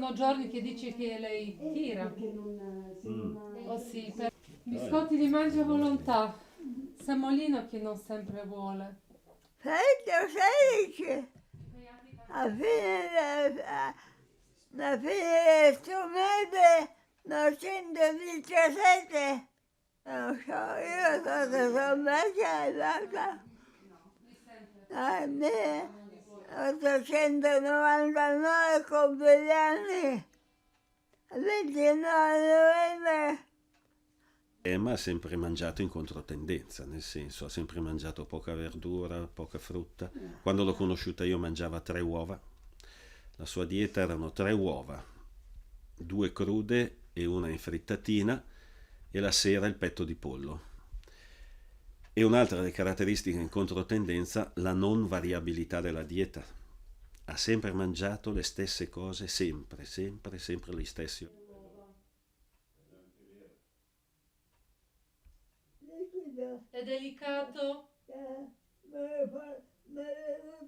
sono giorni che dice che lei tira. Oh sì, biscotti li mangia a volontà. Semolino che non sempre vuole. Freddo 16, alla fine del suo mese 917, non so, io cosa sono mangiata. A me 899 compleanni, 29 novembre. Emma ha sempre mangiato in controtendenza, nel senso ha sempre mangiato poca verdura, poca frutta. Quando l'ho conosciuta io mangiava 3 uova. La sua dieta erano 3 uova, 2 crude e una in frittatina e la sera il petto di pollo. E un'altra delle caratteristiche in controtendenza, la non variabilità della dieta. Ha sempre mangiato le stesse cose, sempre, sempre, sempre gli stessi. È delicato. Me lo